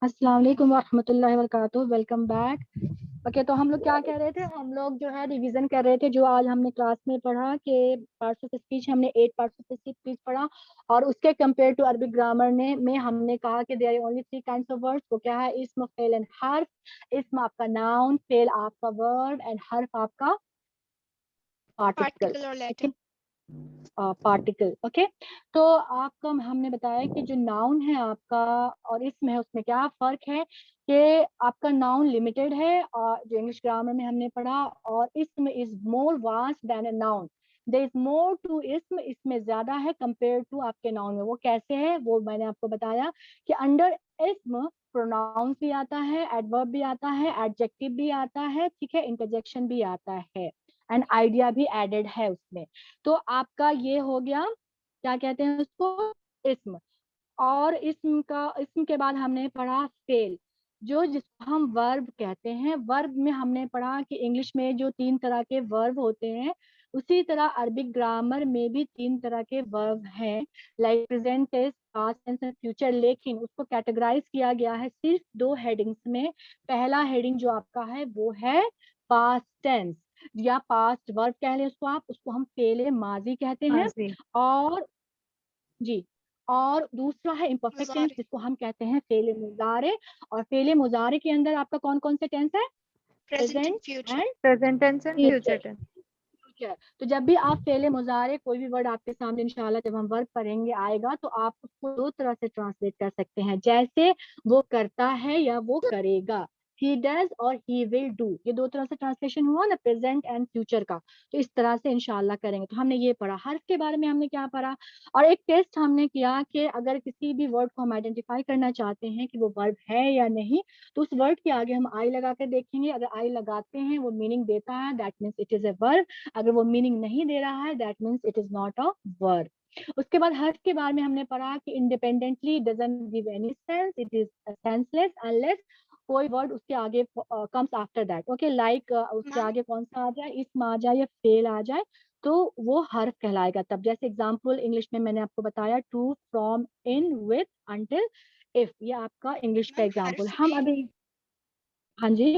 अस्सलाम वालेकुम वरहमतुल्लाहि वबरकातुहू। Welcome back. ओके, तो हम लोग क्या कह रहे थे, हम लोग जो है रिवीजन कर रहे थे जो आज हमने क्लास में पढ़ा कि पार्ट्स ऑफ स्पीच, हमने 8 पार्ट्स ऑफ स्पीच पढ़ा और उसके कंपेयर टू अरबिक ग्रामर ने में हमने कहा कि there are only 3 kinds of words. वो क्या है? इस्म, फेल एंड हर्फ। इस्म आपका नाउन, फेल आपका वर्ब एंड हर्फ आपका पार्टिकल। पार्टिकल और ओके, लेटर। पार्टिकल। ओके, तो आपका हमने बताया कि जो नाउन है आपका और इसमें है उसमें क्या फर्क है कि आपका नाउन लिमिटेड है और जो इंग्लिश ग्रामर में हमने पढ़ा, और इसमें is more vast than a noun. There is more to इसम, इसमें ज्यादा है कंपेयर टू आपके नाउन में। वो कैसे है वो मैंने आपको बताया कि अंडर इसम प्रोनाउंस भी आता है, एडवर्ब भी आता है, एडजेक्टिव भी आता है, ठीक है, इंटरजेक्शन भी आता है एंड आइडिया भी एडेड है उसमें। तो आपका ये हो गया, क्या कहते हैं उसको, इस्म। और इस्म के बाद हमने पढ़ा फेल, जो जिसको हम वर्ब कहते हैं। वर्ब में हमने पढ़ा कि इंग्लिश में जो 3 तरह के वर्ब होते हैं, उसी तरह अरबिक ग्रामर में भी 3 तरह के वर्ब हैं, like present tense, past tense and future. लेकिन उसको कैटेगराइज किया गया है सिर्फ 2 हेडिंग्स में। पहला हेडिंग जो आपका है वो है पास्ट टेंस या पास्ट वर्ब कह लें उसको आप, उसको हम फेले माजी कहते हैं। और जी, और दूसरा है इम्परफेक्ट टेंस जिसको हम कहते हैं फेले मुजारे। और फेले मुजारे के अंदर आपका कौन कौन से टेंस है? Present and present future. And present tense and future tense. Future. तो जब भी आप फेले मुजारे कोई भी वर्ड आपके सामने इंशाल्लाह जब हम वर्ड पढ़ेंगे आएगा, तो आप उसको 2 तरह से ट्रांसलेट कर सकते हैं, जैसे वो करता है या वो करेगा, he does और he will do। ये 2 तरह से ट्रांसलेशन हुआ ना प्रेजेंट एंड फ्यूचर का। तो इस तरह से इंशाल्लाह करेंगे। तो हमने ये पढ़ा। हर्फ के बारे में हमने क्या पढ़ा, और एक टेस्ट हमने किया कि अगर किसी भी वर्ड को हम आइडेंटिफाई करना चाहते हैं कि वो वर्ड है या नहीं, तो उस वर्ड के आगे हम आई लगा कर देखेंगे। अगर आई लगाते हैं वो मीनिंग देता है, that means it is a verb. अगर वो मीनिंग नहीं दे रहा है, that means it is not a verb. उसके बाद हर्फ के बारे में हमने पढ़ा कि independently doesn't give any sense, it is senseless unless कोई वर्ड उसके आगे comes after that. Okay, like उसके मैम आगे कौन सा आ जाए, इसम आ जाए या फेल आ जाए, तो वो हर्फ कहलाएगा तब। जैसे एग्जांपल इंग्लिश में मैंने आपको बताया, to, from, in, with, until, if. ये आपका इंग्लिश का मैम एग्जांपल। हर्फ हम में अभी, हाँ जी,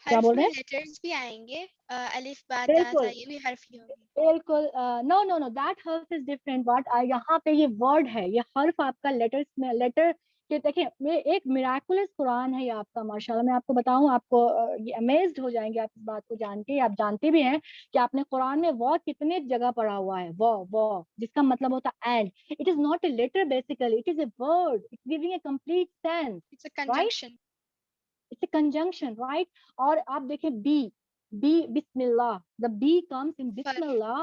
क्या हर्फ बोल में रहे हैं? लेटर्स भी आएंगे। अलिफ बा ता सा बिल्कुल ये भी हर्फ ही होंगे। बिल्कुल। नो नो नो, दैट हर्फ इज डिफरेंट। व्हाट यहाँ पे ये वर्ड है, ये हर्फ आपका लेटर्स में, लेटर के देखिए एक मिराकुलस कुरान है ये आपका, माशाल्लाह। मैं आपको बताऊं, आपको ये अमेज्ड हो जाएंगे आप इस बात को जान के। आप जानते भी हैं कि आपने कुरान में वो कितने जगह पढ़ा हुआ है, वो जिसका मतलब होता है and. It is not a letter basically, it is a word, it's giving a complete sense, it's a right? Conjunction. It's a conjunction, right? और आप देखें बी, बी बिस्मिल्लाह, the B comes in for बिस्मिल्लाह।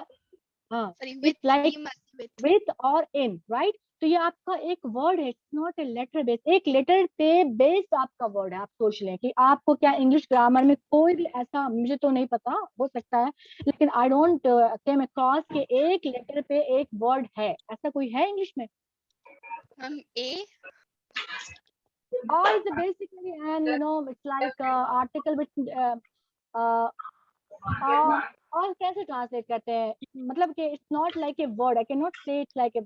हाँ, sorry it's with B like must with. With और in, right? तो ये आपका एक वर्ड है, it's not a letter base. एक लेटर पे बेस्ड आपका वर्ड है। आप सोच लें कि आपको क्या इंग्लिश ग्रामर में कोई भी ऐसा, मुझे तो नहीं पता, हो सकता है, लेकिन आई डोंट केम अक्रॉस के एक लेटर पे एक वर्ड है, ऐसा कोई है इंग्लिश में? Ma'am A Or is basically and it's like article with uh, और कैसे ट्रांसलेट करते हैं, मतलब कि it's not like a word, I can not say it's like a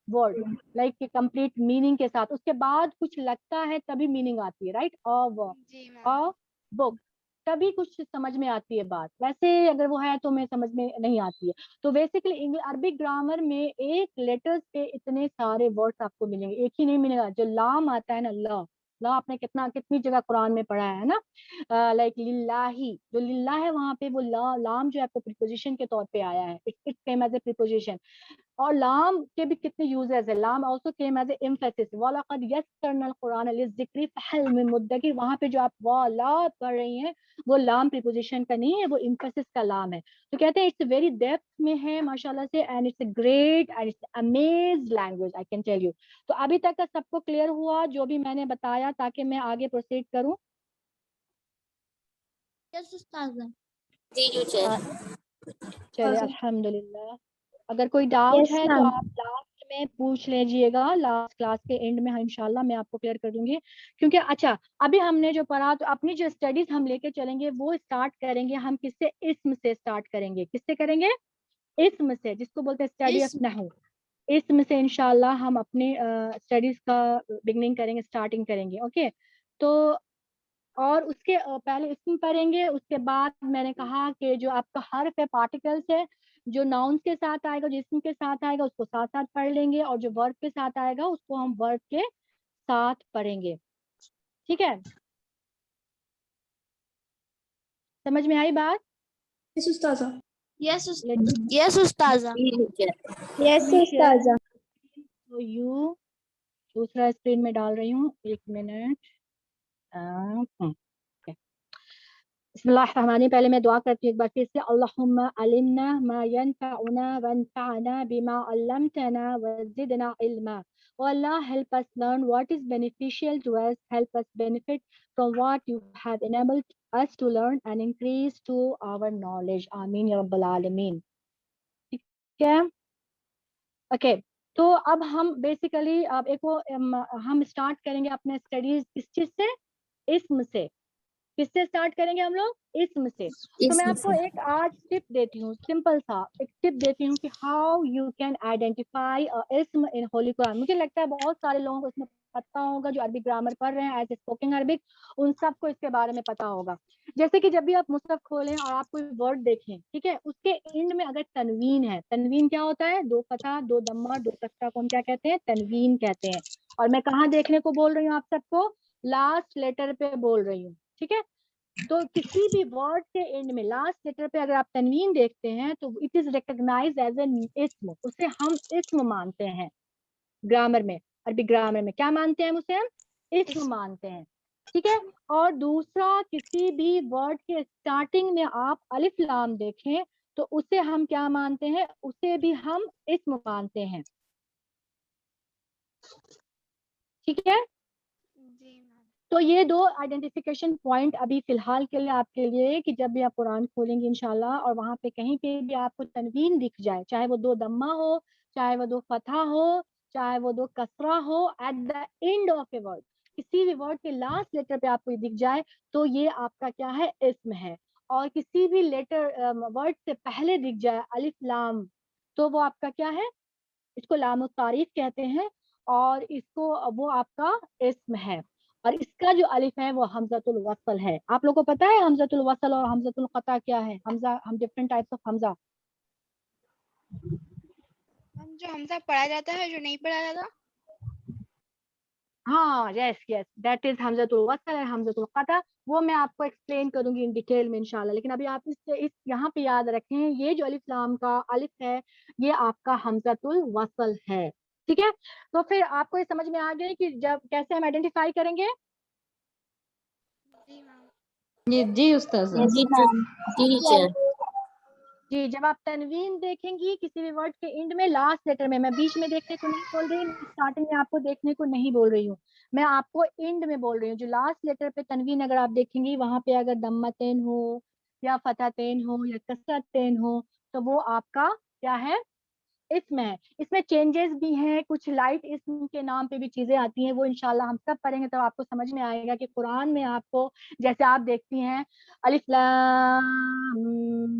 word, like a complete meaning के साथ उसके बाद कुछ लगता है तभी मीनिंग आती है, राइट? जी मैम। अ बुक, तभी कुछ समझ में आती है बात, वैसे अगर वो है तो मैं समझ में नहीं आती है। तो बेसिकली अरबिक ग्रामर में एक लेटर्स पे इतने सारे वर्ड्स आपको मिलेंगे, एक ही नहीं मिलेगा। जो लाम आता है ना, ला, ला आपने कितनी जगह कुरान में पढ़ा है ना, लाइक लिल्लाही, जो लिल्ला है वहां पे वो लाम जो है आपको प्रीपोजिशन के तौर पे आया है, it's came as a preposition. और लाम के भी कितने यूजेस है। लाम also came as a emphasis, वलक़द यस्सरनल कुरान लिज़्ज़िक्रि फहल मिन मुद्दकिर। वहां पे जो आप वाला पढ़ रही हैं वो लाम प्रीपोजिशन का नहीं है, वो एम्फेसिस का लाम है। तो कहते हैं इट्स वेरी डेप्थ में है माशाल्लाह से, and it's great and it's amazed language, I can tell you. तो अभी तक का सबको क्लियर हुआ जो भी मैंने बताया, ताकि मैं आगे प्रोसीड करूं? यस उस्ताज़ा। जी टीचर। चले अल्हम्दुलिल्लाह। अगर कोई डाउट यस है तो मैम। आप लास्ट में पूछ लीजिएगा, लास्ट क्लास के एंड में इंशाल्लाह मैं आपको क्लियर कर दूंगी। क्योंकि अच्छा, अभी हमने जो पढ़ा, तो अपनी जो स्टडीज हम लेके चलेंगे वो स्टार्ट करेंगे हम किससे? इस्म से स्टार्ट करेंगे। किससे करेंगे? इस्म से, जिसको बोलते हैं स्टडी ऑफ इस्म। नहू। اسم سے انشاءاللہ ہم اپنی اسٹڈیز کا بگننگ کریں گے, اسٹارٹنگ کریں گے. اوکے, تو اور اس کے پہلے اسم پڑھیں گے, اس کے بعد میں نے کہا کہ جو آپ کا حرف ہے, پارٹیکلس ہے, جو ناؤنس کے ساتھ آئے گا, جو اسم کے ساتھ آئے گا, اس کو ساتھ ساتھ پڑھ لیں گے, اور جو ورب کے ساتھ آئے گا اس کو ہم ورب کے ساتھ پڑھیں گے. ٹھیک ہے, سمجھ میں آئی بات؟ یس استاذہ. یس Let استاذہ. یس me share استاذہ. to you. دوسرا اسکرین میں ڈال رہی ہوں, 1 منٹ. بسم اللہ الرحمن الرحیم. پہلے میں دعا کرتی ہوں ایک بار پھر سے. اللہم علمنا ما ينفعنا وانفعنا بما علمتنا وزدنا علما. Oh Allah, help us learn what is beneficial to us, help us benefit from what you have enabled us to learn and increase to our knowledge. Ameen ya Rabbal Alameen. ٹھیک ہے, اوکے. تو اب ہم basically اب ایک ہم start کریں گے اپنے اسٹڈیز کس چیز سے؟ اسم سے. کس سے اسٹارٹ کریں گے ہم لوگ؟ اسم سے. تو میں آپ کو ایک آج ٹپ دیتی ہوں, سمپل سا ایک ٹپ دیتی ہوں کہ ہاؤ یو کین آئیڈینٹیفائی اسم ان ہولی قرآن. مجھے لگتا ہے بہت سارے لوگوں کو اس میں پتا ہوگا, جو عربک گرامر پڑھ رہے ہیں ایز اے اسپوکن عربک, ان سب کو اس کے بارے میں پتا ہوگا. جیسے کہ جب بھی آپ مصحف کھولیں اور آپ کوئی ورڈ دیکھیں, ٹھیک ہے, اس کے اینڈ میں اگر تنوین ہے, تنوین کیا ہوتا ہے؟ 2 فتح 2 ضمہ 2 کسرہ کو ہم کیا کہتے ہیں؟ تنوین کہتے ہیں. اور میں کہاں دیکھنے کو بول رہی ہوں آپ سب کو؟ لاسٹ لیٹر پہ بول رہی ہوں. ٹھیک ہے, تو کسی بھی ورڈ کے اینڈ میں لاسٹ لیٹر پہ اگر آپ تنوین دیکھتے ہیں تو it is recognize as an اسم. اسے ہم اسم مانتے ہیں گرامر میں, عربی گرامر میں کیا مانتے ہیں؟ اسے ہم اسم مانتے ہیں. ٹھیک ہے, اور دوسرا, کسی بھی ورڈ کے اسٹارٹنگ میں آپ الف لام دیکھیں تو اسے ہم کیا مانتے ہیں؟ اسے بھی ہم اسم مانتے ہیں. ٹھیک ہے, جی میم. تو یہ 2 آئیڈینٹیفیکیشن پوائنٹ ابھی فی الحال کے لیے آپ کے لیے, کہ جب بھی آپ قرآن کھولیں گے انشاءاللہ اور وہاں پہ کہیں پہ بھی آپ کو تنوین دکھ جائے, چاہے وہ 2 ضمہ ہو, چاہے وہ 2 فتح ہو, چاہے وہ 2 کسرہ ہو, at the end of a word, کسی بھی ورڈ کے لاسٹ لیٹر پہ آپ کو دکھ جائے تو یہ آپ کا کیا ہے؟ اسم ہے. اور کسی بھی لیٹر ورڈ سے پہلے دکھ جائے الف لام تو وہ آپ کا کیا ہے؟ اس کو لام التعریف کہتے ہیں, اور اس کو وہ آپ کا اسم ہے. اور اس کا جو الف ہے وہ حمزۃ الوصل ہے. آپ لوگوں کو پتا ہے حمزۃ الوصل اور حمزۃ القطع کیا ہے؟ حمزہ, ہم ڈفرنٹ ٹائپس آف حمزہ. جو حمزہ پڑھا جاتا ہے, جو نہیں پڑھا جاتا. ہاں, یس یس, دیٹ از حمزۃ الوصل ہے, حمزۃ القطع. وہ میں آپ کو ایکسپلین کروں گی ان ڈیٹیل میں انشاءاللہ. لیکن ابھی آپ اس یہاں پہ یاد رکھیں, یہ جو الف لام کا الف ہے یہ آپ کا حمزۃ الوصل ہے. ٹھیک ہے, تو پھر آپ کو یہ سمجھ میں آ گئی کہ جب کیسے ہم آئیڈینٹیفائی کریں گے. جی میم. جی استاذہ. جی میم. جی ٹیچر. جی, جب آپ تنوین دیکھیں گی کسی بھی ورڈ کے اینڈ میں لاسٹ لیٹر میں بیچ میں دیکھنے کو نہیں بول رہی, میں اسٹارٹنگ میں آپ کو دیکھنے کو نہیں بول رہی ہوں, میں آپ کو اینڈ میں بول رہی ہوں. جو لاسٹ لیٹر پہ تنوین اگر آپ دیکھیں گی وہاں پہ اگر ضمتین ہو یا فتحتین ہو یا کسرتین ہو تو وہ آپ کا کیا ہے؟ اسم ہے. اس میں چینجز بھی ہیں, کچھ لائٹ اسم کے نام پہ بھی چیزیں آتی ہیں, وہ انشاءاللہ ہم سب پڑھیں گے تو آپ کو سمجھ میں آئے گا کہ قرآن میں آپ کو جیسے آپ دیکھتی ہیں الف لام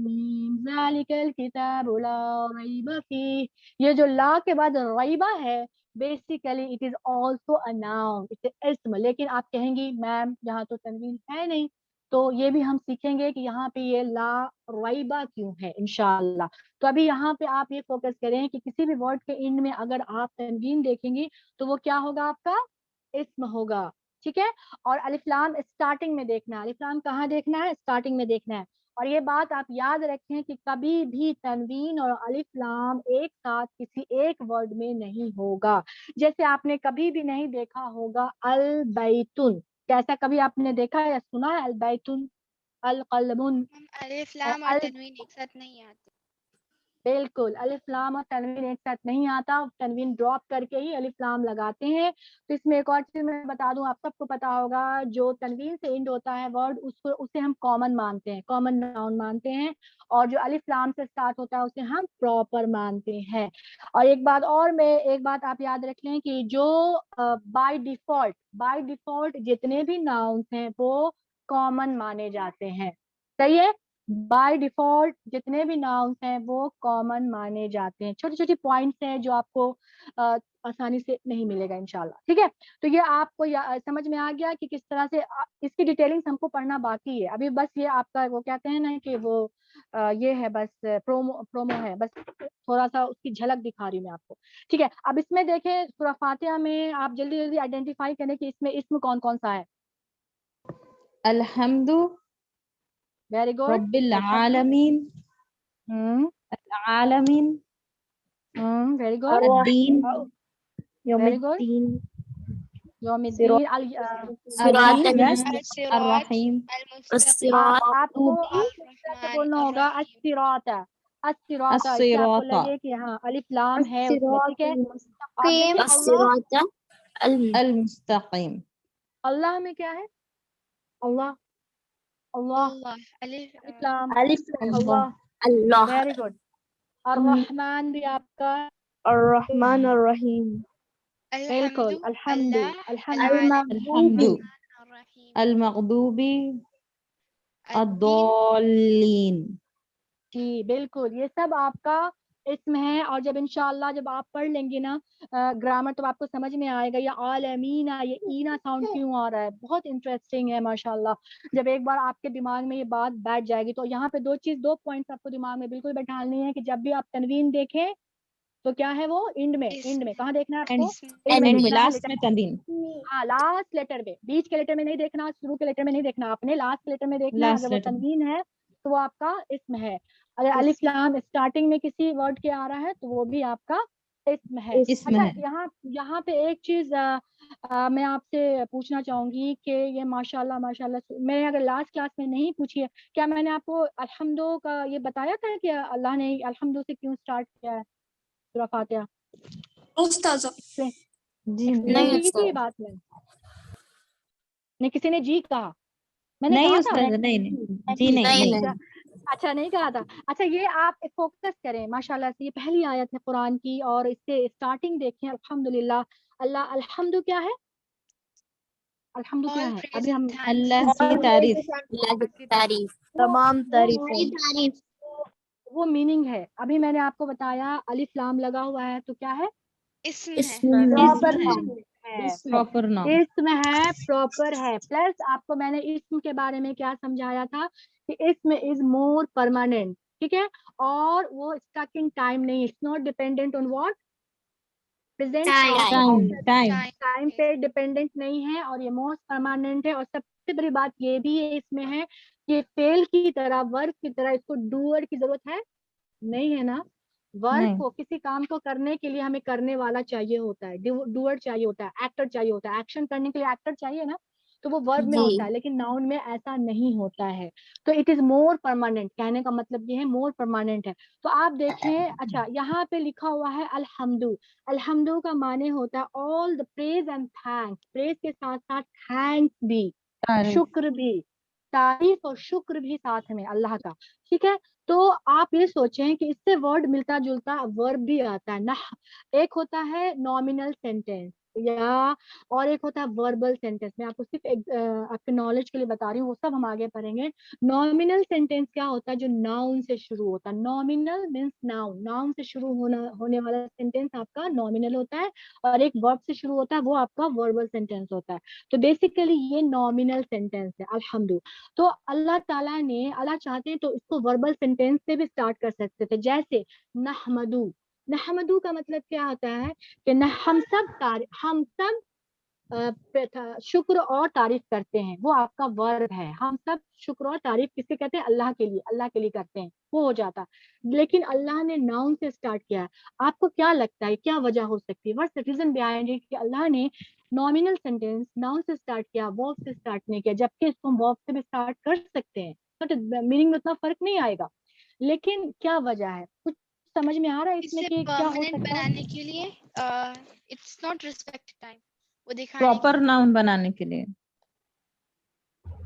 میم ذالک الکتاب لا ریب فیہ, یہ جو لا کے بعد ریبہ ہے basically it is also a noun, it is اسم. لیکن آپ کہیں گی میم یہاں تو تنوین ہے نہیں, تو یہ بھی ہم سیکھیں گے کہ یہاں پہ یہ لا ریبہ کیوں ہے انشاءاللہ. تو ابھی یہاں پہ آپ یہ فوکس کریں کہ کسی بھی ورڈ کے اینڈ میں اگر آپ تنوین دیکھیں گی تو وہ کیا ہوگا؟ آپ کا اسم ہوگا. ٹھیک ہے, اور الف لام اسٹارٹنگ میں دیکھنا ہے. الف لام کہاں دیکھنا ہے؟ اسٹارٹنگ میں دیکھنا ہے. اور یہ بات آپ یاد رکھیں کہ کبھی بھی تنوین اور الف لام ایک ساتھ کسی ایک ورڈ میں نہیں ہوگا. جیسے آپ نے کبھی بھی نہیں دیکھا ہوگا البیتن, کیسا کبھی آپ نے دیکھا یا سنا ہے البیتن, القلمن؟ الف لام اور تنوین ایک ساتھ نہیں آتے. بالکل, الف لام اور تنوین ایک ساتھ نہیں آتا, تنوین ڈراپ کر کے ہی الف لام لگاتے ہیں. تو اس میں ایک اور چیز میں بتا دوں, آپ سب کو پتا ہوگا جو تنوین سے اینڈ ہوتا ہے ورڈ اسے ہم کامن مانتے ہیں, کامن ناؤن مانتے ہیں, اور جو الف لام سے اسٹارٹ ہوتا ہے اسے ہم پراپر مانتے ہیں. اور ایک بات آپ یاد رکھ لیں کہ جو بائی ڈیفالٹ جتنے بھی ناؤنس ہیں وہ کامن مانے جاتے ہیں. صحیح ہے, बाय डिफॉल्ट जितने भी नाउन्स हैं वो कॉमन माने जाते हैं। छोटी छोटी पॉइंट्स हैं जो आपको आसानी से नहीं मिलेगा इंशाल्लाह, ठीक है। तो ये आपको समझ में आ गया कि किस तरह से इसकी डिटेलिंग्स हमको पढ़ना बाकी है अभी। बस ये आपका वो कहते हैं ना कि वो ये है बस प्रोमो है, बस थोड़ा सा उसकी झलक दिखा रही हूँ मैं आपको, ठीक है। अब इसमें देखें सूरह फातिहा में आप जल्दी जल्दी आइडेंटिफाई करें कि इसमें इसम कौन कौन सा है। अल्हम्दु वेरी गुड। रब्बिल आलमीन, आलमीन, very good, अद्दीन, very good. यौमिद्दीन, यौमिद्दीन Ar-Rahim, आपको इस तरह से बोलना होगा अस्सिराता, अस्सिराता। इससे आपको अस्सिराता, लगे कि हाँ अलिफ लाम है उसमें, ठीक है। आप देखिए अल्लाह, अस्सिराता अल-मुस्तकीम, अल्लाह में क्या है, अल्लाह, अल्लाह, अल्लाह अलिफ अलिफ लाम, अलिफ अल्लाह, अल्लाह, वेरी गुड। अर्रहमान भी आपका, अर्रहमान अर्रहीम, बिल्कुल, अल्हम्दु, अल्हम्दु, अल्हम्दु, अल-मग़दूबी, अद-दॉल्लीन। जी बिल्कुल, ये सब आपका इसम है। और जब इंशाल्लाह जब आप पढ़ लेंगे ना ग्रामर तो आपको समझ में आएगा ये आलमीना, ये ईना साउंड क्यों आ रहा है, बहुत इंटरेस्टिंग है माशाल्लाह। जब एक बार आपके दिमाग में ये बात बैठ जाएगी तो यहाँ पे दो पॉइंट्स आपको दिमाग में बिल्कुल बैठानी है कि जब भी आप तनवीन देखें तो क्या है वो इंड में कहाँ देखना है आपको, एंड में, लास्ट लास्ट में तनवीन, हाँ लास्ट लेटर में, बीच के लेटर में नहीं देखना, शुरू के लेटर में नहीं देखना, आपने लास्ट लेटर में देखना है। लास्ट अगर वो लेटर। तनवीन है तो वो आपका इसम है। अगर अलिफ लाम स्टार्टिंग में किसी वर्ड के आ रहा है तो वो भी आपका इसम है। इसमें अच्छा है। यहाँ पे एक चीज मैं आपसे पूछना चाहूंगी कि ये माशाल्लाह माशाल्लाह मैंने अगर लास्ट क्लास में नहीं पूछी है, क्या मैंने आपको अल्हम्दु का ये बताया था कि अल्लाह ने अल्हम्दु से क्यों स्टार्ट किया है सूरह फातिहा? उस्ताज़ा जी एक्सप्लेन नहीं की थी ये बात में? नहीं किसी ने जी कहा, मैंने नहीं कहा था उस्ताद, नहीं नहीं जी, नहीं। अच्छा नहीं कहा था। अच्छा ये आप फोकस करें माशाल्लाह से, ये पहली आयत है कुरान की और इससे स्टार्टिंग देखें अल्हम्दुलिल्लाह। अल्लाह अल्हम्दु क्या है, अल्हम्दु क्या है अभी हम अल्लाह की तारीफ, तारीफ, तमाम तारीफ, वो मीनिंग है। अभी मैंने आपको बताया अलिफ लाम लगा हुआ है तो क्या है, इसम है। प्रॉपर इसम नाउन है, है, प्रॉपर नाउन। इसम है, प्रॉपर है। प्लस आपको मैंने इसम के बारे में क्या समझाया था कि इसम इज मोर परमानेंट, ठीक है। और वो स्टक इन टाइम नहीं, it's not dependent on what, present time time पे डिपेंडेंट नहीं है और ये मोस्ट परमानेंट है। और सबसे बड़ी बात ये भी है इसमें है कि फेल की तरह, वर्क की तरह इसको डूअर की जरूरत है नहीं है ना। वर्क नहीं, को, किसी काम को करने के लिए हमें करने वाला चाहिए होता है, डूअर चाहिए होता है, एक्टर चाहिए होता है। एक्शन करने के लिए एक्टर चाहिए ना, तो वो वर्ब में होता है, लेकिन नाउन में ऐसा नहीं होता है। तो इट इज मोर परमानेंट, कहने का मतलब ये है मोर परमानेंट है। तो आप देखें, अच्छा यहाँ पे लिखा हुआ है अल्हम्दु। अल्हम्दु का माने होता है all the praise and thanks, praise के साथ साथ थैंक्स भी, तारीफ, शुक्र भी, तारीफ और शुक्र भी साथ में अल्लाह का, ठीक है। तो आप ये सोचें कि इससे वर्ड मिलता जुलता वर्ब भी आता है ना। एक होता है नॉमिनल सेंटेंस या और एक होता है वर्बल सेंटेंस। मैं आपको सिर्फ आपके नॉलेज के लिए बता रही हूँ, वो सब हम आगे पढ़ेंगे। नॉमिनल सेंटेंस क्या होता है, जो नाउन से शुरू होता है। नॉमिनल मीन्स नाउन, नाउन से शुरू होने वाला सेंटेंस आपका नॉमिनल होता है और एक वर्ब से शुरू होता है वो आपका वर्बल सेंटेंस होता है। तो बेसिकली ये नॉमिनल सेंटेंस है अल्हम्दु। तो अल्लाह ताला ने, अल्लाह चाहते हैं तो इसको वर्बल सेंटेंस से भी स्टार्ट कर सकते थे, जैसे नहमदू। नहमदू का मतलब क्या होता है कि हम सब शुक्र और तारीफ करते हैं, वो आपका वर्ब है। हम सब शुक्र और तारीफ किससे कहते हैं, अल्लाह के लिए, अल्लाह के लिए करते हैं, वो हो जाता। लेकिन अल्लाह ने नाउन से स्टार्ट किया है। आपको क्या लगता है क्या वजह हो सकती है, what's the reason behind it कि अल्लाह ने नॉमिनल सेंटेंस नाउन से स्टार्ट किया, वर्ब से स्टार्ट नहीं किया, जबकि इसको हम वर्ब से भी स्टार्ट कर सकते हैं, तो मीनिंग में उतना फर्क नहीं आएगा। लेकिन क्या वजह है, कुछ समझ में आ रहा है इसमें इसे कि क्या हो परमानेंट सकता है? बनाने के लिए इट्स नॉट रिस्पेक्ट टाइम, वो दिखाने प्रॉपर नाउन बनाने के लिए।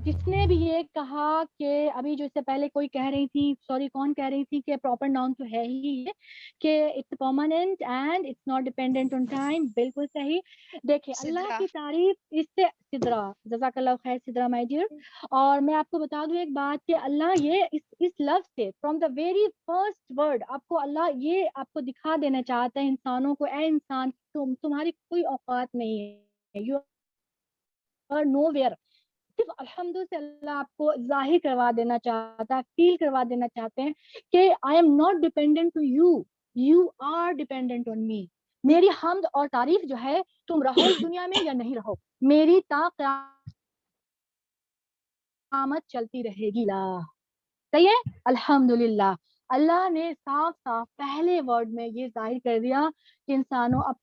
کس نے بھی یہ کہا کہ ابھی جو اس سے پہلے کوئی کہہ رہی تھی, سوری کون کہہ رہی تھی کہ پراپر ناؤن تو ہے ہی ہے کہ it's permanent and it's not dependent on time. بالکل صحیح. دیکھیں اللہ سدرا. کی تعریف اس سے, سدرا, جزاک اللہ خیر سدرا مائی ڈیئر. اور میں آپ کو بتا دوں ایک بات کہ اللہ یہ اس لفظ سے from the very first word آپ کو اللہ یہ آپ کو دکھا دینا چاہتا ہے انسانوں کو, اے انسان تمہاری کوئی اوقات نہیں ہے, یو آر نو ویئر. صرف الحمد سے اللہ آپ کو ظاہر کروا دینا چاہتا ہے, فیل کروا دینا چاہتے ہیں کہ I am not dependent to you, you are dependent on me. میری حمد اور تعریف جو ہے تم رہو اس دنیا میں یا نہیں رہو, میری تا قیامت چلتی رہے گی. لا صحیح ہے. الحمدللہ اللہ نے صاف صاف پہلے ورڈ میں یہ ظاہر کر دیا کہ انسانوں اب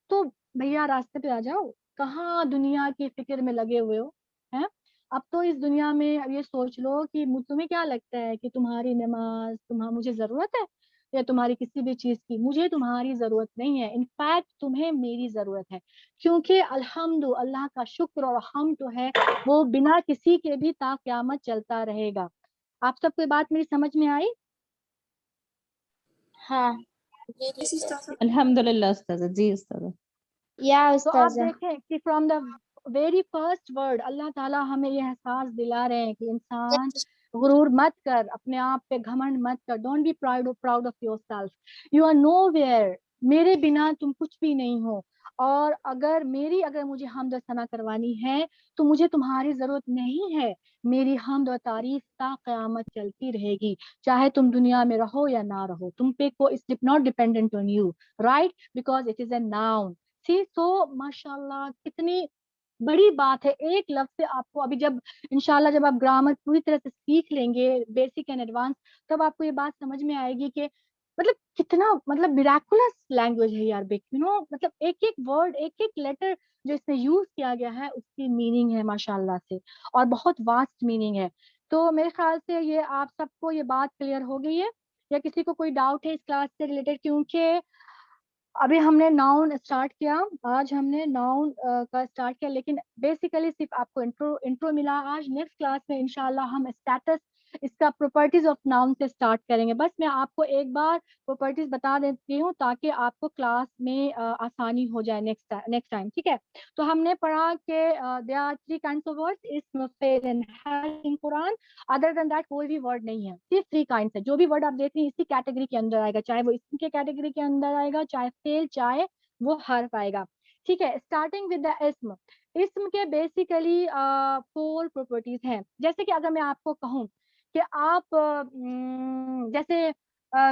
تو بھیا راستے پہ آ جاؤ, کہاں دنیا کی فکر میں لگے ہوئے ہو ہیں. اب تو اس دنیا میں اب یہ سوچ لو کہ تمہیں کیا لگتا ہے کہ تمہاری نماز مجھے ضرورت ہے یا تمہاری کسی بھی چیز کی, مجھے تمہاری ضرورت نہیں ہے, انفیکٹ تمہیں میری ضرورت ہے, کیونکہ الحمد اللہ کا شکر اور حمد تو ہے وہ بنا کسی کے بھی تا قیامت چلتا رہے گا. آپ سب کو بات میری سمجھ میں آئی؟ ہاں. الحمدللہ استاذہ. جی استاذہ. یا تو آپ استاذہ. دیکھیں کہ from the very first word اللہ تعالیٰ ہمیں یہ احساس دلا رہے ہیں کہ انسان غرور مت کر, اپنے آپ پہ گھمنڈ مت کر, don't be proud of yourself, you are nowhere, میرے بنا تم کچھ بھی نہیں ہو. اور اگر مجھے حمد و ثنا کروانی ہے تو مجھے تمہاری ضرورت نہیں ہے, میری حمد و تعریف تا قیامت چلتی رہے گی, چاہے تم دنیا میں رہو یا نہ رہو, تم پہ it's not dependent on you, right, because it is a noun. سو ماشاء اللہ کتنی بڑی بات ہے. ایک لفظ سے آپ کو ابھی جب انشاءاللہ جب آپ گرامر پوری طرح سے سیکھ لیں گے بیسک اینڈ ایڈوانس, تب آپ کو یہ بات سمجھ میں آئے گی کہ مطلب کتنا میراکولس لینگویج ہے یار, مطلب ایک ایک ورڈ, ایک ایک لیٹر جو اس میں یوز کیا گیا ہے اس کی میننگ ہے ماشاءاللہ سے, اور بہت واسٹ میننگ ہے. تو میرے خیال سے یہ آپ سب کو یہ بات کلیئر ہو گئی ہے, یا کسی کو کوئی ڈاؤٹ ہے اس کلاس سے ریلیٹڈ؟ کیونکہ ابھی ہم نے ناؤن اسٹارٹ کیا, آج ہم نے ناؤن کا اسٹارٹ کیا, لیکن بیسیکلی صرف آپ کو انٹرو ملا. آج نیکسٹ کلاس میں انشاءاللہ ہم اسٹیٹس اس کا پراپرٹیز آف ناؤن سے اسٹارٹ کریں گے. بس میں آپ کو ایک بار پراپرٹیز بتا دیتی ہوں تاکہ آپ کو کلاس میں آسانی ہو جائے نیکسٹ ٹائم, ٹھیک ہے. تو ہم نے پڑھا کہ there are 3 kinds of words, اسم, فعل and حال in قرآن. ادر دین دیٹ کوئی بھی ورڈ نہیں ہے, صرف 3 kinds ہے. جو بھی ورڈ آپ دیکھ رہے ہیں اسی کیٹیگری کے اندر آئے گا, چاہے وہ اسم کے کیٹیگری کے اندر آئے گا, چاہے فعل, چاہے وہ حرف آئے گا, ٹھیک ہے. اسٹارٹنگ ود دا اسم. اسم کے بیسیکلی 4 پراپرٹیز ہیں. جیسے کہ اگر میں آپ کو کہوں کہ آپ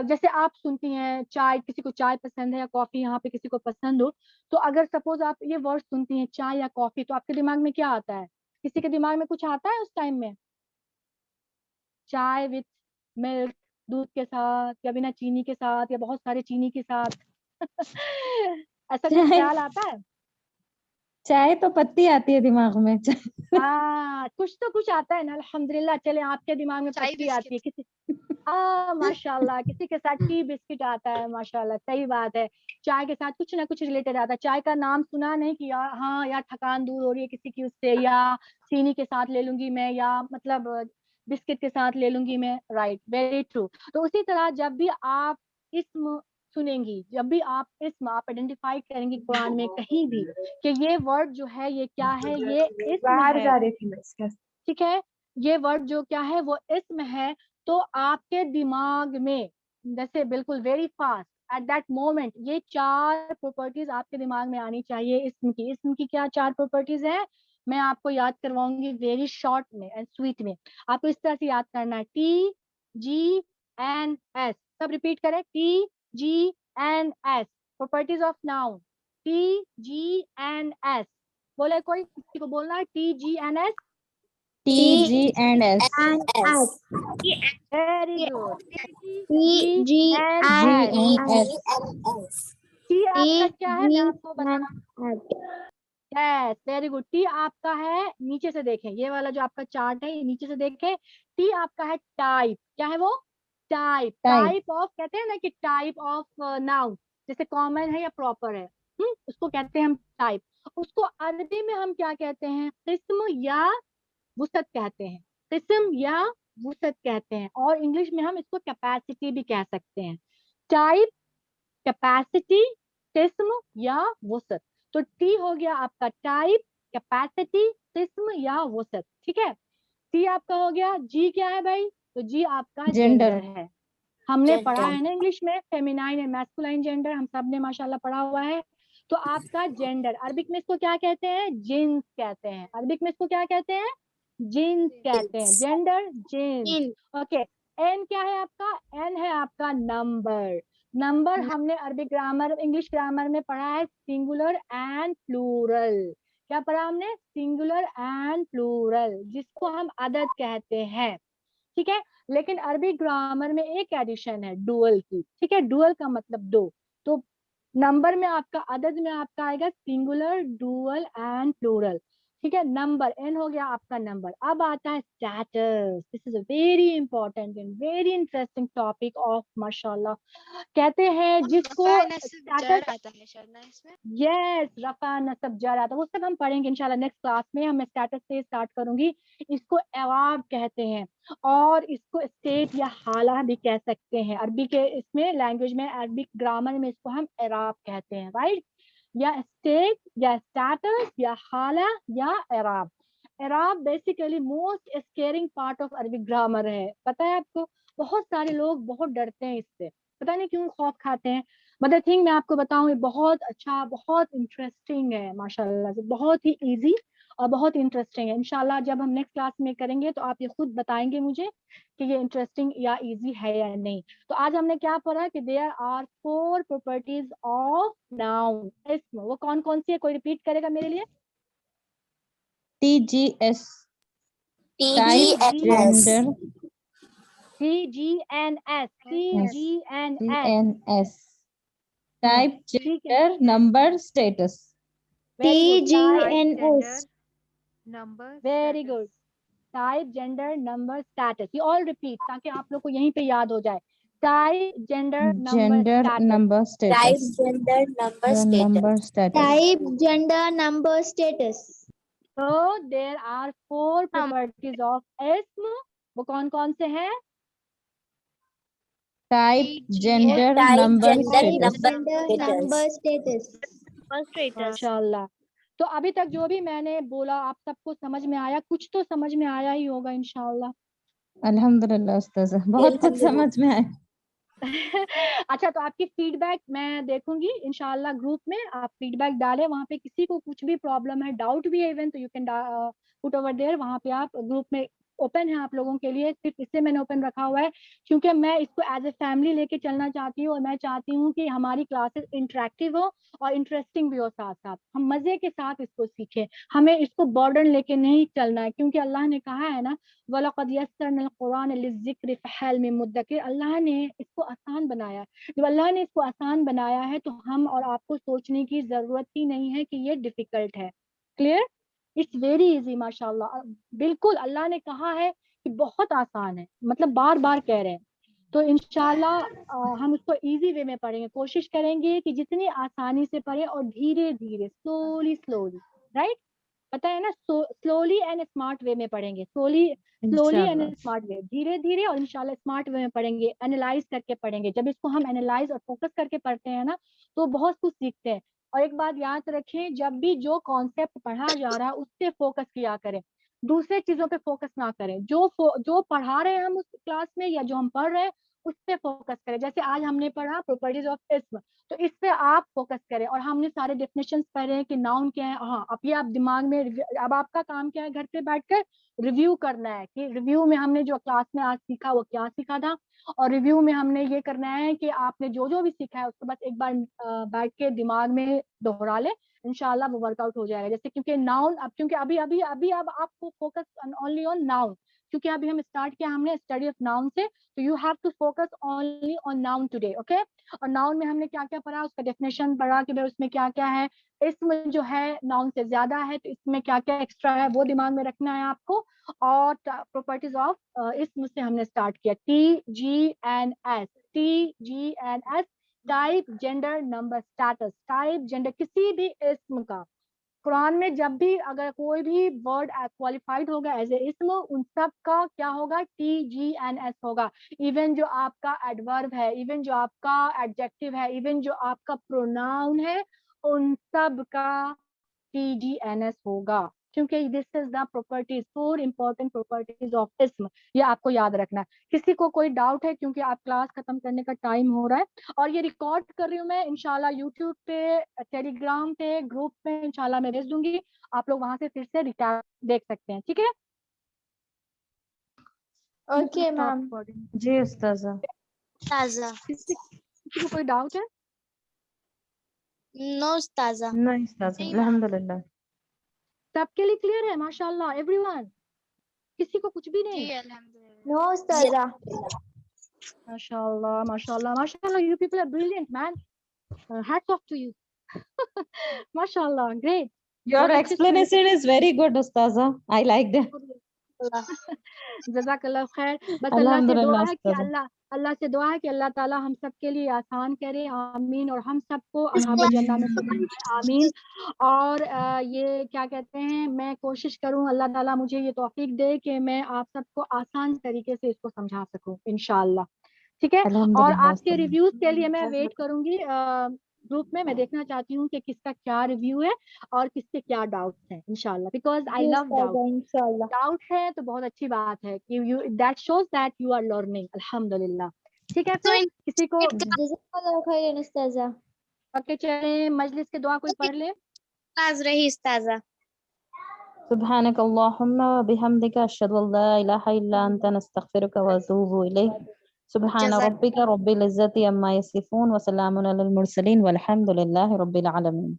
جیسے آپ سنتی ہیں چائے, کسی کو چائے پسند ہے یا کافی یہاں پہ کسی کو پسند ہو, تو اگر سپوز آپ یہ ورڈ سنتی ہیں چائے یا کافی, تو آپ کے دماغ میں کیا آتا ہے؟ کسی کے دماغ میں کچھ آتا ہے اس ٹائم میں؟ چائے وتھ ملک, دودھ کے ساتھ یا بنا چینی کے ساتھ یا بہت سارے چینی کے ساتھ ایسا کچھ خیال آتا ہے؟ چائے تو پتی آتی ہے دماغ میں. ہاں کچھ تو کچھ آتا ہے نا. الحمدللہ. چلے آپ کے دماغ میں چائے پتی آتی ہے, بسکٹ. کسی ماشاء اللہ کسی کے ساتھ ٹی بسکٹ آتا ہے, ماشاء اللہ صحیح بات ہے. چائے کے ساتھ کچھ نہ کچھ ریلیٹڈ آتا ہے. چائے کا نام سنا نہیں کہ ہاں یار تھکان دور ہو رہی ہے کسی کی اس سے, یا چینی کے ساتھ لے لوں گی میں, یا مطلب بسکٹ کے ساتھ لے لوں گی میں, رائٹ, ویری ٹرو. تو اسی طرح جب بھی آپ اسم سنیں گی, جب بھی آپ اسم آپ آئیڈینٹیفائی کریں گی قرآن میں کہیں بھی کہ یہ ورڈ جو ہے یہ کیا ہے, یہ اسم ہے, ٹھیک ہے, یہ ورڈ جو کیا ہے وہ اسم ہے, تو آپ کے دماغ میں جیسے بالکل very fast at that moment یہ 4 پراپرٹیز آپ کے دماغ میں آنی چاہیے اسم کی. اسم کی کیا 4 پراپرٹیز ہیں میں آپ کو یاد کرواؤں گی ویری شارٹ میں اینڈ سویٹ میں. آپ کو اس طرح سے یاد کرنا ہے, ٹی جی این ایس. سب ریپیٹ کریں, T G N S, properties of noun, T G N S. بولے کوئی, کسی کو بولنا ہے T G N S. T G and S. Very good. T G N G S. And S. T آپ کا کیا ہے میں آپ کو بتا, یس ویری گڈ. ٹی آپ کا ہے, نیچے سے دیکھیں یہ والا جو آپ کا چارٹ ہے یہ نیچے سے دیکھیں, ٹی آپ کا ہے ٹائپ. کیا ہے وہ؟ ٹائپ. ٹائپ آف کہتے ہیں نا کہ ٹائپ آف ناؤن, جیسے کامن ہے یا پراپر ہے, اس کو کہتے ہیں ہم ٹائپ. اس کو عربی میں ہم کیا کہتے ہیں؟ قسم یا वुसत कहते हैं, किस्म या वुसत कहते हैं, और इंग्लिश में हम इसको कैपेसिटी भी कह सकते हैं। टाइप, कैपेसिटी, किस्म या वुसत। तो टी हो गया आपका टाइप, कैपेसिटी, किस्म या वुसत, ठीक है। टी आपका हो गया। जी क्या है भाई? तो जी आपका जेंडर। जेंडर है। हमने Gender. पढ़ा है ना इंग्लिश में फेमिनाइन एंड मैस्कुलाइन जेंडर, हम सब ने माशाल्लाह पढ़ा हुआ है। तो आपका जेंडर, अरबिक में इसको क्या कहते हैं? जिन्स कहते हैं। अरबिक में इसको क्या कहते हैं? जिन्स कहते हैं। जेंडर जिन्स। in, okay. एन क्या है आपका? एन है आपका नंबर। नंबर हमने अरबिक ग्रामर, इंग्लिश ग्रामर में पढ़ा है सिंगुलर एंड प्लूरल। क्या पढ़ा हमने? सिंगुलर एंड प्लूरल, जिसको हम अदद कहते हैं, ठीक है। लेकिन अरबी ग्रामर में एक एडिशन है डुअल की, ठीक है। डुअल का मतलब दो। तो नंबर में आपका, अदद में आपका आएगा सिंगुलर, डुअल एंड प्लूरल, ठीक है। नंबर एन हो गया आपका नंबर। अब आता है status. This is a very important and very interesting topic of माशाल्लाह। कहते हैं जिसको रफा नस्ब स्टेटस, जर आता है शायद ना इसमें। यस, रफा नसब जर आता, वो सब हम पढ़ेंगे इंशाल्लाह नेक्स्ट क्लास में। हम स्टेटस से स्टार्ट करूंगी। इसको एराब कहते हैं, और इसको स्टेट या हाला भी कह सकते हैं। अरबी के इसमें लैंग्वेज में, अरबिक ग्रामर में इसको हम एराब कहते हैं, राइट। या स्टेट या स्टेटस या हाला या एराब। एराब basically most scaring part of Arabic grammar है। पता है आपको? बहुत सारे लोग बहुत डरते हैं इससे, पता नहीं क्यों खौफ खाते हैं। मगर थिंग मैं आपको बताऊं, ये बहुत अच्छा, बहुत इंटरेस्टिंग है माशाल्लाह से, बहुत ही इजी और बहुत इंटरेस्टिंग है। इंशाल्लाह जब हम नेक्स्ट क्लास में करेंगे तो आप ये खुद बताएंगे मुझे कि ये इंटरेस्टिंग या इजी है या नहीं। तो आज हमने क्या पढ़ा कि there are 4 properties of noun. इसमें वो कौन कौन सी है? कोई रिपीट करेगा मेरे लिए? TGS. Type, TGNS. Gender. TGNS, TGNS, TNS. Type, ठीक है, gender, number, status. Very good. TGNS, very good. Type, gender, number, status, ये ऑल रिपीट, ताकि आप लोग को यहीं पे याद हो जाए। Type, gender, number, Gender, status. number, type, status. gender, number, Number, status. status. Type, gender, number, status. So there are 4 properties of ism. वो कौन कौन से हैं? Type, TGS. gender, Type, number, type, status. gender, number, status. माशाल्लाह। तो अभी तक जो भी मैंने बोला आप सबको समझ में आया? कुछ तो समझ में आया ही होगा इंशाल्लाह। अल्हम्दुलिल्लाह उस्ताज़, बहुत कुछ समझ में आया। अच्छा, तो आपकी फीडबैक मैं देखूंगी इंशाल्लाह। ग्रुप में आप फीडबैक डालें, वहाँ पे किसी को कुछ भी प्रॉब्लम है, डाउट भी है इवन, तो you can put over there. वहाँ पे आप ग्रुप में ओपन है आप लोगों के लिए। सिर्फ इससे मैंने ओपन रखा हुआ है क्योंकि मैं इसको एज ए फैमिली लेके चलना चाहती हूँ, और मैं चाहती हूँ कि हमारी क्लासेस इंटरेक्टिव हो और इंटरेस्टिंग भी हो, साथ साथ हम मजे के साथ इसको सीखें। हमें इसको बर्डन लेके नहीं चलना है, क्योंकि अल्लाह ने कहा है ना, वलक़द यस्सरनल कुरान लिज़्ज़िक्रि फ़हल मिन मुद्दकिर। अल्लाह ने इसको आसान बनाया है। जब अल्लाह ने इसको आसान बनाया है तो हम और आपको सोचने की जरूरत ही नहीं है कि ये डिफिकल्ट है। क्लियर? इट्स वेरी इजी माशाल्लाह। बिल्कुल, अल्लाह ने कहा है कि बहुत आसान है, मतलब बार बार कह रहे हैं। तो इंशाल्लाह हम उसको इजी वे में पढ़ेंगे, कोशिश करेंगे कि जितनी आसानी से पढ़े और धीरे धीरे, स्लोली स्लोली, राइट। पता है ना, स्लोली एंड स्मार्ट वे में पढ़ेंगे। स्लोली एंड इंशाल्लाह। स्मार्ट वे, धीरे धीरे और इंशाल्लाह स्मार्ट वे में पढ़ेंगे, एनालाइज करके पढ़ेंगे। जब इसको हम एनालाइज और फोकस करके पढ़ते हैं ना, तो बहुत कुछ सीखते हैं। और एक बात याद रखें, जब भी जो कॉन्सेप्ट पढ़ा जा रहा है उस पे फोकस किया करें, दूसरे चीजों पे फोकस ना करें। जो पढ़ा रहे हैं हम उस क्लास में या जो हम पढ़ रहे हैं उस पे फोकस करें। जैसे आज हमने पढ़ा प्रॉपर्टीज ऑफ इस्म, तो इस पे आप फोकस करें। और हमने सारे डेफिनेशंस पढ़े हैं कि नाउन क्या है। हाँ, अब ये आप दिमाग में, अब आपका काम क्या है, घर पे बैठकर रिव्यू करना है कि रिव्यू में हमने जो क्लास में आज सीखा वो क्या सीखा था। और रिव्यू में हमने ये करना है कि आपने जो जो भी सीखा है उसको बस एक बार बैठ के दिमाग में दोहरा ले, इंशाल्लाह वो वर्कआउट हो जाएगा। जैसे क्योंकि नाउन, अब क्योंकि अभी अभी अभी अब आपको फोकस ओनली ऑन नाउन, क्योंकि अभी हम स्टार्ट किया हमने स्टडी ऑफ नाउन से, तो you have to focus only on noun today, okay. और नाउन में हमने क्या क्या पढ़ा, उसका डेफिनेशन पढ़ा कि भाई उसमें क्या क्या है। इसमें जो है नाउन से ज्यादा है, तो इसमें क्या क्या एक्स्ट्रा है वो दिमाग में रखना है आपको। और प्रॉपर्टीज ऑफ इसमें से हमने स्टार्ट किया, TGNS, TGNS। Type, gender, number, status. Type, gender किसी भी इसम का, قرآن میں جب بھی اگر کوئی بھی ورڈ کوالیفائڈ ہوگا ایز اے اسم ان سب کا کیا ہوگا TGNS ہوگا. ایون جو آپ کا ایڈورب ہے, ایون جو آپ کا ایڈجیکٹو ہے, ایون جو آپ کا پروناؤن ہے, ان سب کا TGNS ہوگا, کیونکہ this is the properties 4 important properties of اسم. یہ آپ کو یاد رکھنا ہے. کسی کو کوئی ڈاؤٹ ہے, کیونکہ آپ کلاس ختم کرنے کا ٹائم ہو رہا ہے, اور یہ ریکارڈ کر رہی ہوں میں انشاءاللہ یوٹیوب پہ, ٹیلی گرام پہ, گروپ پہ انشاءاللہ میں بھیج دوں گی, آپ لوگ وہاں سے پھر سے ریکارڈ دیکھ سکتے ہیں. ٹھیک ہے, Okay, ma'am. جی استاذہ. Ustaza. کسی کو کوئی ڈاؤٹ ہے؟ No, Ustaza. نہیں استاذہ, الحمد للہ. سب کے لیے کلیئر ہے؟ ماشاء اللہ ایوری ون, کسی کو کچھ بھی نہیں؟ جی الحمدللہ. No, Ustaza. ماشاء اللہ ماشاء اللہ ماشاء اللہ, you people are brilliant man, hats off to you. ماشاء اللہ, great. Your explanation is very good استاذہ, I like that. جزاک اللہ خیر. بس اللہ الحمد سے للہ دعا ہے کہ استاذہ. اللہ سے دعا ہے کہ اللہ تعالی ہم سب کے لیے آسان کرے, آمین, اور ہم سب کو اصحاب الجنہ میں سے بنائے, آمین. اور یہ کیا کہتے ہیں, میں کوشش کروں اللہ تعالیٰ مجھے یہ توفیق دے کہ میں آپ سب کو آسان طریقے سے اس کو سمجھا سکوں انشاءاللہ. ٹھیک ہے, الحمد اور للہ آپ کے استاذہ. ریویوز کے لیے میں ویٹ کروں گی گروپ میں دیکھنا چاہتی ہوں کہ کس کا کیا ریویو ہے اور کس کے کیا ڈاؤٹس ہیں انشاءاللہ, because I love doubt. Inshallah. Doubt ہے تو بہت اچھی بات ہے کہ that shows that you are learning. الحمدللہ. ٹھیک ہے, پھر کسی کو Jazakallah khairan, Ustaza. اوکے, چلیں مجلس کے دعا کوئی پڑھ لے. Ustaz rahi, Ustaza. سبحانك اللهم وبحمدك أشهد أن لا إله إلا أنت نستغفرك ونتوب إليك. سبحان ربك رب العزة عما يصفون وسلام على المرسلين والحمد لله رب العالمين.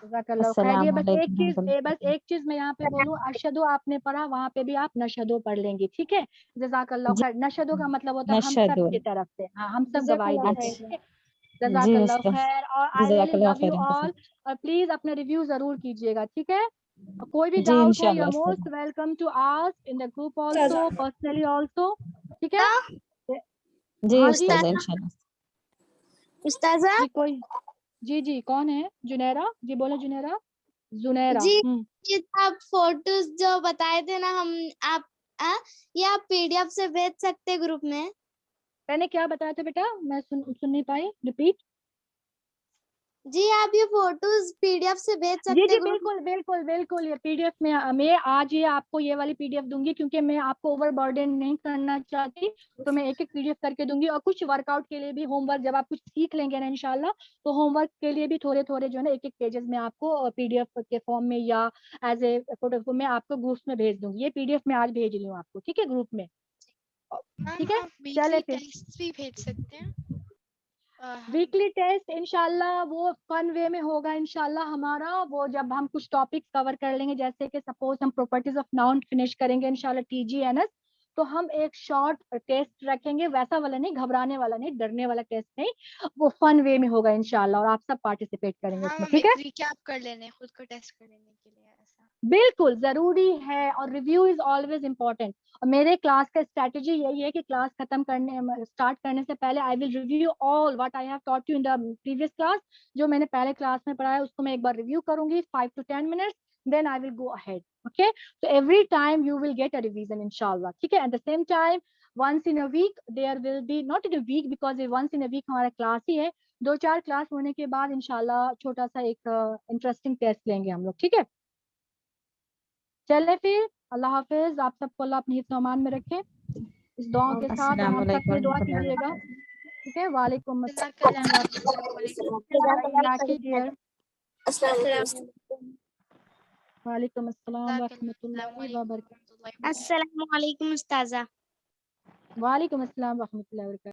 جزاک اللہ خیر. السلام یہ بس ایک علیکم چیز, بس ایک چیز میں یہاں پہ بولوں, ارشدو آپ نے پڑھا, وہاں پہ بھی آپ نشدو پڑھ لیں گے. ٹھیک ہے, جزاک اللہ خیر. نشدو کا مطلب ہوتا ہے ہم نشهد. سب کی طرف سے, ہاں ہم سب گواہی Jazakallah دیتے ہیں. khairan. ٹھیک ہے, جزاک جی اللہ استاذ, خیر. اور آئی جزاک ریئلی اللہ لو یو خیرا. آل, اور پلیز اپنا ریویو ضرور کیجیے گا. ٹھیک ہے, کوئی بھی جی ڈاؤٹ ہے, یو انشاءاللہ آر استاذ. Most welcome to ask in the group also, personally also. ٹھیک ہے, جی ہاں جی استاذ انشاءاللہ. Ustaza. جی, کوئی جی کون ہے؟ جنیرا جی, بولو جنیرا. زنیرا. جی, یہ آپ فوٹوز جو بتائے تھے نا ہم, آپ یہ آپ PDF سے بھیج سکتے گروپ میں. میں نے کیا بتایا تھا بیٹا, میں سن نہیں پائی, ریپیٹ. جی, آپ یہ فوٹوز PDF سے بھیج جی سکتے جی گروپ بالکل بالکل بالکل, یہ PDF میں آج ہی آپ کو یہ والی PDF دوں گی, کیونکہ میں آپ کو اوور برڈن نہیں کرنا چاہتی, تو میں ایک PDF کر کے دوں گی. اور کچھ ورک آؤٹ کے لیے بھی, ہوم ورک جب آپ کچھ سیکھ لیں گے نا انشاءاللہ, تو ہوم ورک کے لیے بھی تھوڑے تھوڑے جو ہے نا ایک پیجز میں آپ کو PDF کے فارم میں یا ایز اے فوٹو میں آپ کو گروپس میں بھیج دوں گی. یہ PDF میں آج بھیج رہی ہوں آپ کو, ٹھیک ہے, گروپ میں. ٹھیک ہے, آپ چلے ویکلی پھر ٹیسٹ بھی بھیج سکتے ہیں. ویکلی ٹیسٹ انشاءاللہ وہ فن وے میں ہوگا انشاءاللہ ہمارا. وہ جب ہم کچھ ٹاپکس کور کر لیں گے, جیسے کہ سپوز ہم پراپرٹیز آف ناؤن فنش کریں گے انشاءاللہ TGNS, تو ہم ایک شارٹ ٹیسٹ رکھیں گے, ویسا والا نہیں, گھبرانے والا نہیں, ڈرنے والا ٹیسٹ نہیں, وہ فن وے میں ہوگا انشاءاللہ, اور آپ سب پارٹیسپیٹ کریں گے اس میں. ہم ٹھیک ہے, ایک ریکیپ کر لینے خود کو ٹیسٹ کرنے کے لیے ایسا. بالکل ضروری ہے, اور ریویو از آلویز امپورٹینٹ. اور میرے کلاس کا اسٹریٹجی یہی ہے کہ کلاس ختم کرنے اسٹارٹ کرنے سے پہلے I will review all what I have taught you in the previous class. جو میں نے پہلے کلاس میں پڑھایا اس کو میں ایک بار ریویو کروں گی 5 to 10 minutes, then I will go ahead. Okay, so every time you will get a revision inshallah. ٹھیک ہے, at the same time once in a week there will be, not in a week because once in a week ہمارا class ہی ہے, 2-4 class ہونے کے بعد انشاءاللہ چھوٹا سا ایک انٹرسٹنگ ٹیسٹ لیں گے ہم لوگ. ٹھیک ہے, چلے پھر, اللہ حافظ. آپ سب کو اللہ اپنی حفظ و امان میں رکھے. اس دعا کے ساتھ السلام ہم سب علیکم کے دعا ورحمۃ کیجیے گا. اللہ. ٹھیک ہے, وعلیکم جزاک اللہ خیر. السلام علیکم. وعلیکم السلام جزاک ورحمۃ اللہ. السلام اللہ علیکم وبرکاتہ. ورحمۃ اللہ وبرکاتہ. السلام علیکم استاذہ. وعلیکم السلام ورحمۃ اللہ وبرکاتہ.